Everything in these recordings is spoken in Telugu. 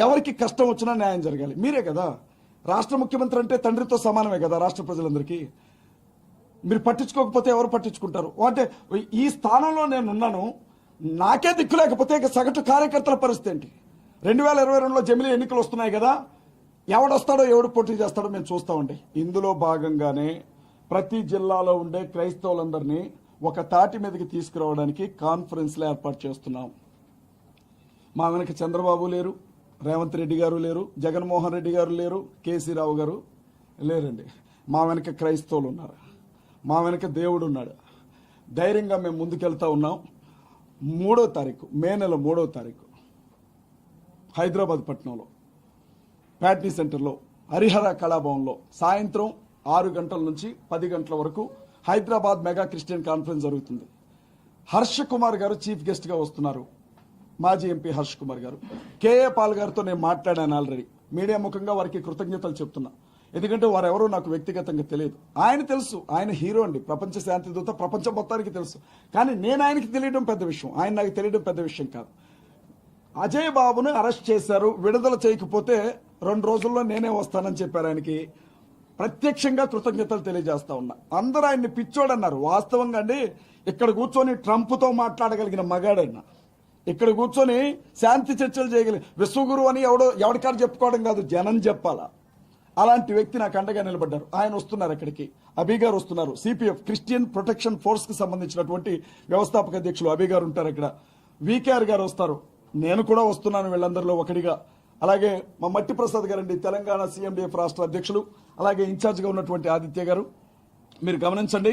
ఎవరికి కష్టం వచ్చినా న్యాయం జరగాలి. మీరే కదా రాష్ట్ర ముఖ్యమంత్రి అంటే, తండ్రితో సమానమే కదా రాష్ట్ర ప్రజలందరికీ. మీరు పట్టించుకోకపోతే ఎవరు పట్టించుకుంటారు? అంటే ఈ స్థానంలో నేను ఉన్నాను, నాకే దిక్కు లేకపోతే ఇక సగటు కార్యకర్తల పరిస్థితి ఏంటి? 2022లో జమిలీ ఎన్నికలు వస్తున్నాయి కదా, ఎవడొస్తాడో ఎవడు పోటీ చేస్తాడో మేము చూస్తామండి. ఇందులో భాగంగానే ప్రతి జిల్లాలో ఉండే క్రైస్తవులందరినీ ఒక తాటి మీదకి తీసుకురావడానికి కాన్ఫరెన్స్లు ఏర్పాటు చేస్తున్నాం. మా వెనక చంద్రబాబు లేరు, రేవంత్ రెడ్డి గారు లేరు, జగన్మోహన్ రెడ్డి గారు లేరు, కేసీ రావు గారు లేరండి. మా వెనక క్రైస్తవులు ఉన్నారు, మా వెనక దేవుడు ఉన్నాడు. ధైర్యంగా మేము ముందుకెళ్తా ఉన్నాం. 3వ తారీఖు, మే నెల 3వ తారీఖు హైదరాబాద్ పట్టణంలో ప్యాట్నీ సెంటర్లో హరిహర కళాభవన్లో సాయంత్రం 6 గంటల నుంచి 10 గంటల వరకు హైదరాబాద్ మెగా క్రిస్టియన్ కాన్ఫరెన్స్ జరుగుతుంది. హర్ష కుమార్ గారు చీఫ్ గెస్ట్గా వస్తున్నారు. మాజీ ఎంపీ హర్ష్ కుమార్ గారు, కేఏ పాల్ గారితో నేను మాట్లాడాను ఆల్రెడీ. మీడియా ముఖంగా వారికి కృతజ్ఞతలు చెప్తున్నా. ఎందుకంటే వారెవరో నాకు వ్యక్తిగతంగా తెలియదు. ఆయన తెలుసు, ఆయన హీరో అండి, ప్రపంచ శాంతి దూత, ప్రపంచం మొత్తానికి తెలుసు. కానీ నేను ఆయనకి తెలియడం పెద్ద విషయం, ఆయన నాకు తెలియడం పెద్ద విషయం కాదు. అజయ్ బాబును అరెస్ట్ చేశారు, విడుదల చేయకపోతే 2 రోజుల్లో నేనే వస్తానని చెప్పారు. ఆయనకి ప్రత్యక్షంగా కృతజ్ఞతలు తెలియజేస్తా ఉన్నా. అందరూ ఆయన్ని పిచ్చోడన్నారు. వాస్తవంగా అండి, ఇక్కడ కూర్చొని ట్రంప్తో మాట్లాడగలిగిన మగాడన్న, ఇక్కడ కూర్చొని శాంతి చర్చలు చేయగలిగిన విశ్వగురు అని ఎవడికారు చెప్పుకోవడం కాదు, జనం చెప్పాలా. అలాంటి వ్యక్తి నాకు అండగా నిలబడ్డారు. ఆయన వస్తున్నారు అక్కడికి, అభి గారు వస్తున్నారు. సిపిఎఫ్ క్రిస్టియన్ ప్రొటెక్షన్ ఫోర్స్ కి సంబంధించినటువంటి వ్యవస్థాపక అధ్యక్షులు అభి గారు ఉంటారు అక్కడ. వికేఆర్ గారు వస్తారు, నేను కూడా వస్తున్నాను వీళ్ళందరిలో ఒకటిగా. అలాగే మా మట్టి ప్రసాద్ గారండి, తెలంగాణ సిఎండిఎఫ్ రాష్ట్ర అధ్యక్షులు, అలాగే ఇన్ఛార్జిగా ఉన్నటువంటి ఆదిత్య గారు. మీరు గమనించండి,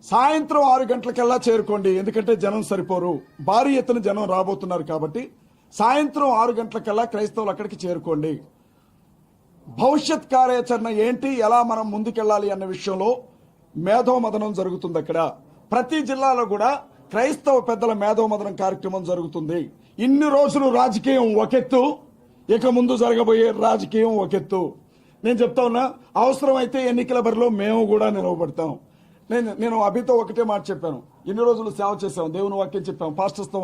సాయంత్రం 6 గంటలకల్లా చేరుకోండి, ఎందుకంటే జనం సరిపోరు, భారీ ఎత్తున జనం రాబోతున్నారు కాబట్టి సాయంత్రం 6 గంటలకల్లా క్రైస్తవులు అక్కడికి చేరుకోండి. భవిష్యత్ కార్యాచరణ ఏంటి, ఎలా మనం ముందుకెళ్లాలి అన్న విషయంలో మేధోమదనం జరుగుతుంది. అక్కడ ప్రతి జిల్లాలో కూడా క్రైస్తవ పెద్దల మేధోమదనం కార్యక్రమం జరుగుతుంది. ఇన్ని రోజులు రాజకీయం ఒకెత్తు, ఇక ముందు జరగబోయే రాజకీయం ఒకెత్తు. నేను చెప్తా ఉన్నా, అవసరమైతే ఎన్నికల బరిలో మేము కూడా నిలవబడతాం. నేను అభితో ఒకటే మాట చెప్పాను, ఇన్ని రోజులు సేవ చేశాం, దేవుని వాక్యం చెప్పాం, పాస్టర్స్తో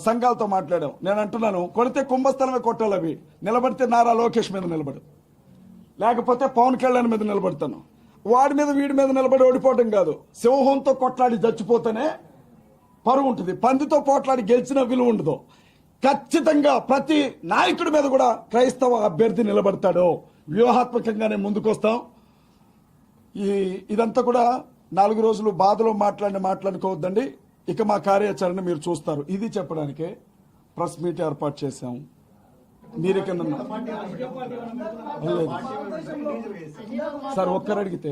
సంఘాలతో మాట్లాడాం. నేను అంటున్నాను, కొడితే కుంభస్థలమే కొట్టాలి. అవి నిలబడితే నారా లోకేష్ మీద నిలబడు, లేకపోతే పవన్ కళ్యాణ్ మీద నిలబడతాను. వాడి మీద వీడి మీద నిలబడి ఓడిపోవడం కాదు, సింహంతో కొట్లాడి చచ్చిపోతేనే పరువు ఉంటుంది, పందితో పోట్లాడి గెలిచిన విలువ ఉండదు. ఖచ్చితంగా ప్రతి నాయకుడి మీద కూడా క్రైస్తవ అభ్యర్థి నిలబడతాడు. వ్యూహాత్మకంగానే ముందుకొస్తాం. ఇదంతా కూడా 4 రోజులు బాధలో మాట్లాడుకోవద్దండి. ఇక మా కార్యాచరణ మీరు చూస్తారు. ఇది చెప్పడానికే ప్రెస్ మీట్ ఏర్పాటు చేశాం. మీరెక్కడన్నా సార్ ఒక్కరు అడిగితే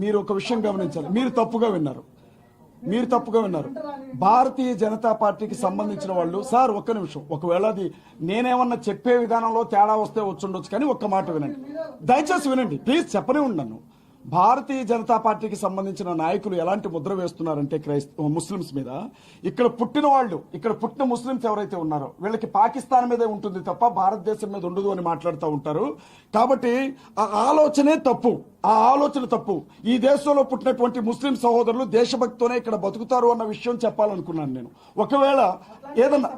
మీరు ఒక విషయం గమనించాలి. మీరు తప్పుగా విన్నారు. భారతీయ జనతా పార్టీకి సంబంధించిన వాళ్ళు, సార్ ఒక్క నిమిషం, ఒకవేళ అది నేనేమన్నా చెప్పే విధానంలో తేడా వస్తే వచ్చుండొచ్చు, కానీ ఒక్క మాట వినండి, దయచేసి వినండి ప్లీజ్, చెప్పనే ఉన్నాను. భారతీయ జనతా పార్టీకి సంబంధించిన నాయకులు ఎలాంటి ముద్ర వేస్తున్నారంటే ముస్లింస్ మీద, ఇక్కడ పుట్టిన వాళ్ళు, ఇక్కడ పుట్టిన ముస్లింస్ ఎవరైతే ఉన్నారో వీళ్ళకి పాకిస్తాన్ మీదే ఉంటుంది తప్ప భారతదేశం మీద ఉండదు అని మాట్లాడుతూ ఉంటారు. కాబట్టి ఆ ఆలోచనే తప్పు, ఆ ఆలోచన తప్పు. ఈ దేశంలో పుట్టినటువంటి ముస్లిం సహోదరులు దేశభక్తితోనే ఇక్కడ బతుకుతారు అన్న విషయం చెప్పాలనుకున్నాను నేను. ఒకవేళ ఏదన్నా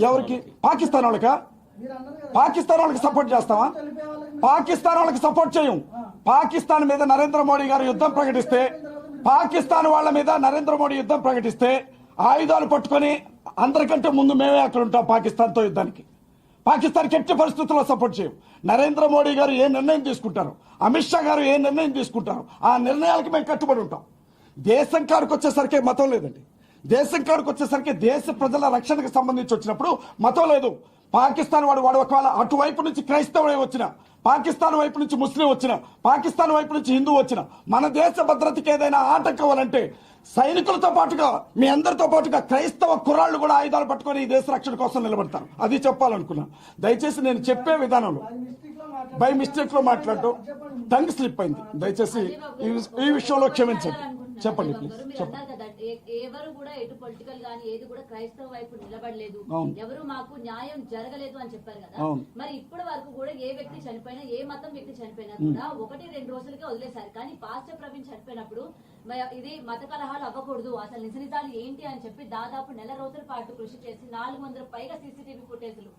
ఎవరికి పాకిస్తాన్ వాళ్ళకా? పాకిస్తాన్ వాళ్ళకి సపోర్ట్ చేస్తావా? పాకిస్తాన్ వాళ్ళకి సపోర్ట్ చేయం. పాకిస్తాన్ మీద నరేంద్ర మోడీ గారు యుద్ధం ప్రకటిస్తే, పాకిస్తాన్ వాళ్ళ మీద నరేంద్ర మోడీ యుద్ధం ప్రకటిస్తే ఆయుధాలు పట్టుకొని అందరికంటే ముందు మేమే అక్కడ ఉంటాం పాకిస్తాన్తో యుద్ధానికి. పాకిస్తాన్కి ఎట్టి పరిస్థితుల్లో సపోర్ట్ చేయం. నరేంద్ర మోడీ గారు ఏ నిర్ణయం తీసుకుంటారు, అమిత్ షా గారు ఏ నిర్ణయం తీసుకుంటారు, ఆ నిర్ణయాలకు మేము కట్టుబడి ఉంటాం. దేశం కాడికి వచ్చేసరికి మతం లేదండి. దేశం కాడికి వచ్చేసరికి దేశ ప్రజల రక్షణకు సంబంధించి వచ్చినప్పుడు మతం లేదు. పాకిస్తాన్ వాడు ఒకవేళ అటువైపు నుంచి క్రైస్తవుడే వచ్చిన, పాకిస్తాన్ వైపు నుంచి ముస్లిం వచ్చిన, పాకిస్తాన్ వైపు నుంచి హిందూ వచ్చిన, మన దేశ భద్రతకి ఏదైనా ఆటంకం అనంటే సైనికులతో పాటుగా మీ అందరితో పాటుగా క్రైస్తవ కుర్రాళ్ళు కూడా ఆయుధాలు పట్టుకొని ఈ దేశ రక్షణ కోసం నిలబడతారు. అది చెప్పాలనుకున్నాను. దయచేసి నేను చెప్పే విధానంలో బై మిస్టేక్ లో మాట్లాడటం టంగ్ స్లిప్ అయింది. దయచేసి ఈ విషయంలో క్షమించండి. చెప్పండి ప్లీజ్. ఎవరు కూడా ఎటు పొలిటికల్ గానీ ఏది కూడా క్రైస్తవ వైపు నిలబడలేదు, ఎవరు మాకు న్యాయం జరగలేదు అని చెప్పారు కదా. మరి ఇప్పటి వరకు కూడా ఏ వ్యక్తి చనిపోయినా, ఏ మతం వ్యక్తి చనిపోయినా కూడా 1-2 రోజులకే వదిలేశారు. కానీ పాస్టర్ ప్రవీణ్ చనిపోయినప్పుడు ఇది మత కలహాలు అవ్వకూడదు, అసలు నిజాలు ఏంటి అని చెప్పి దాదాపు నెల రోజుల పాటు కృషి చేసి 400 పైగా సీసీటీవీ ఫుటేజ్లు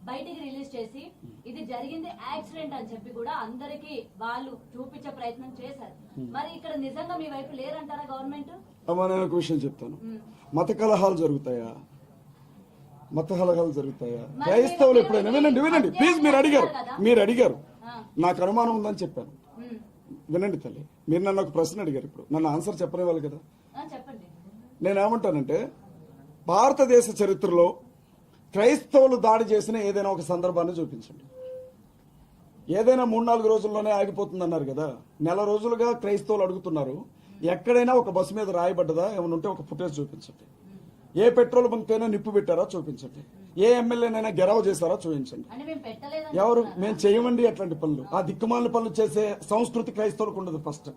బయటికి రిలీజ్ చేసి ఇది జరిగింది యాక్సిడెంట్ అని చెప్పి కూడా అందరికి వాళ్ళు చూపించే ప్రయత్నం చేశారు. మరి ఇక్కడ నిజంగా మీ వైపు లేరంటారా గవర్నమెంట్? అమ్మా నేను ఒక విషయం చెప్తాను. మత కలహాలు జరుగుతాయా? మత కలహాలు జరుగుతాయా? క్రైస్తవులు ఎప్పుడైనా వినండి ప్లీజ్, మీరు అడిగారు నాకు అనుమానం ఉందని చెప్పాను. వినండి తల్లి, మీరు నన్ను ఒక ప్రశ్న అడిగారు, ఇప్పుడు నన్ను ఆన్సర్ చెప్పనివ్వాలి కదా. చెప్పండి. నేనేమంటానంటే భారతదేశ చరిత్రలో క్రైస్తవులు దాడి చేసిన ఏదైనా ఒక సందర్భాన్ని చూపించండి. ఏదైనా 3-4 రోజుల్లోనే ఆగిపోతుంది అన్నారు కదా, నెల రోజులుగా క్రైస్తవులు అడుగుతున్నారు. ఎక్కడైనా ఒక బస్సు మీద రాయబడ్డదా ఏమైనా ఉంటే ఒక ఫుటేజ్ చూపించండి. ఏ పెట్రోల్ బంక్ నిప్పు పెట్టారో చూపించండి. ఏ ఎమ్మెల్యేనైనా గెరవ చేశారో చూపించండి. ఎవరు? మేము చేయమండి అట్లాంటి పనులు. ఆ దిక్కుమాలిన పనులు చేసే సంస్కృతి క్రైస్తవులకు ఉండదు. ఫస్ట్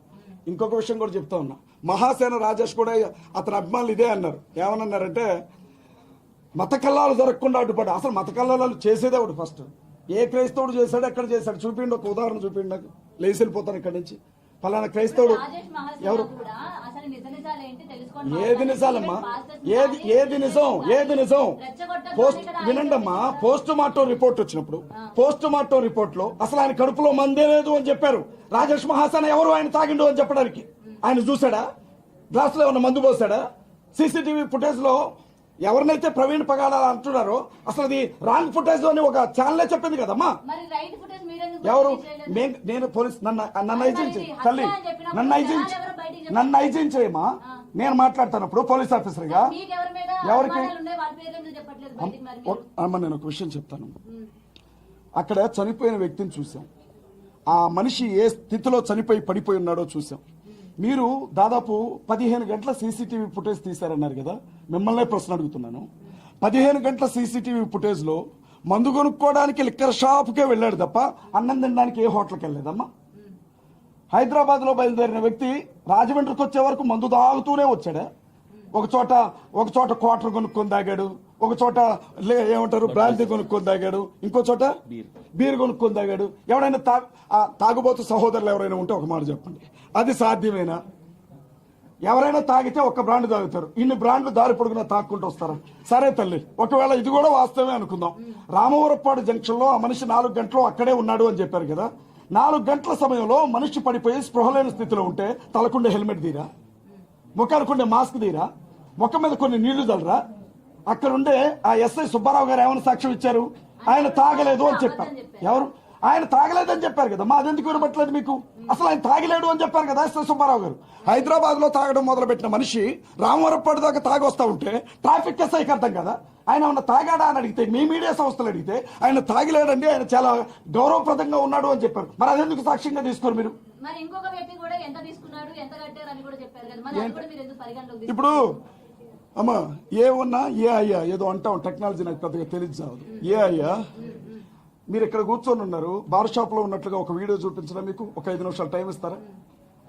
ఇంకొక విషయం కూడా చెప్తా ఉన్నా, మహాసేన రాజేష్ కూడా అతని అభిమానులు ఇదే అన్నారు. ఏమన్నారంటే మత కల్లాలు జరగకుండా అడ్డుపడ్డా. అసలు మత కల్లాలు చేసేదే ఒకటి. ఫస్ట్ ఏ క్రైస్తవుడు చేశాడు, ఎక్కడ చేశాడు చూపిండి, ఒక ఉదాహరణ చూపిండి నాకు. లేచి వెళ్ళిపోతాను ఇక్కడి నుంచి. ఫలానా క్రైస్తవుడు ఎవరు? ఏది నిజాలమ్మా? ఏది నిజం? వినండమ్మా, పోస్ట్ మార్టం రిపోర్ట్ వచ్చినప్పుడు పోస్ట్ మార్టం రిపోర్ట్ లో అసలు ఆయన కడుపులో మందే లేదు అని చెప్పారు. రాజేష్ మహాసేన ఎవరు ఆయన తాగిండు అని చెప్పడానికి? ఆయన చూసాడా? గ్లాస్ లో ఏమన్నా మందు పోసాడా? సీసీటీవీ ఫుటేజ్ లో ఎవరినైతే ప్రవీణ్ పగాడ అంటున్నారో అసలు అది రాంగ్ ఫుటేజ్ అని ఒక ఛానలే చెప్పింది కదమ్మా. ఎవరు? నేను పోలీస్ నన్ను ఐజెన్ చేయమా? నేను మాట్లాడుతున్నప్పుడు పోలీస్ ఆఫీసర్ గా ఎవరికి అమ్మ నేను ఒక విషయం చెప్తాను. అక్కడ చనిపోయిన వ్యక్తిని చూసాం. ఆ మనిషి ఏ స్థితిలో చనిపోయి పడిపోయి ఉన్నాడో చూసాం. మీరు దాదాపు 15 గంటల సీసీటీవీ ఫుటేజ్ తీశారన్నారు కదా. మిమ్మల్నే ప్రశ్న అడుగుతున్నాను. 15 గంటల సీసీటీవీ ఫుటేజ్ లో మందు కొనుక్కోవడానికి లిక్కర్ షాప్కే వెళ్ళాడు తప్ప అన్నం తినడానికి ఏ హోటల్కి వెళ్ళలేదమ్మా. హైదరాబాద్ లో బయలుదేరిన వ్యక్తి రాజమండ్రికి వచ్చే వరకు మందు తాగుతూనే వచ్చాడా? ఒక చోట క్వార్టర్ కొనుక్కొని తాగాడు, ఒక చోట ఏమంటారు బ్రాంతి కొనుక్కొని తాగాడు, ఇంకో చోట బీర్ కొనుక్కొని తాగాడు. ఎవడైనా తాగుబోతు సహోదరులు ఎవరైనా ఉంటే ఒక మాట చెప్పండి, అది సాధ్యమేనా? ఎవరైనా తాగితే ఒక్క బ్రాండ్ తాగుతారు, ఇన్ని బ్రాండ్లు దారి పొడుగునా తాక్కుంటూ వస్తారు. సరే తల్లి, ఒకవేళ ఇది కూడా వాస్తవమే అనుకుందాం. రామవరపాడు జంక్షన్ లో ఆ మనిషి 4 గంటలు అక్కడే ఉన్నాడు అని చెప్పారు కదా. 4 గంటల సమయంలో మనిషి పడిపోయి స్పృహలేని స్థితిలో ఉంటే తలకుండే హెల్మెట్ తీరా, ముఖానికుండే మాస్క్ తీరా, ముఖం మీద కొన్ని నీళ్లు చల్లరా? అక్కడుండే ఆ ఎస్ఐ సుబ్బారావు గారు ఏమైనా సాక్ష్యం ఇచ్చారు? ఆయన తాగలేదు అని చెప్పారు. ఎవరు? ఆయన తాగలేదని చెప్పారు కదా. మా అదెందుకు వినబట్టలేదు మీకు? అసలు ఆయన తాగలేడు అని చెప్పారు కదా ఎస్ఐ సుబ్బారావు గారు. హైదరాబాద్ లో తాగడం మొదలుపెట్టిన మనిషి రామవరపాడు దాకా తాగొస్తా ఉంటే ట్రాఫిక్ ఎస్ఐకి అర్థం కదా ఆయన ఉన్న తాగాడా అని అడిగితే, మీ మీడియా సంస్థలు అడిగితే ఆయన తాగిలేడండి, ఆయన చాలా గౌరవప్రదంగా ఉన్నాడు అని చెప్పారు. మరి అదెందుకు సాక్ష్యంగా తీసుకోరు మీరు? ఇప్పుడు అమ్మా ఏ ఉన్నా ఏ అయ్యా ఏదో అంటాం, టెక్నాలజీ నాకు పెద్దగా తెలియదు. ఏ అయ్యా మీరు ఇక్కడ కూర్చొని ఉన్నారు, బార్ షాప్ లో ఉన్నట్లుగా ఒక వీడియో చూపించడం మీకు ఒక 5 నిమిషాలు టైం ఇస్తారా?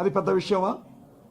అది పెద్ద విషయమా?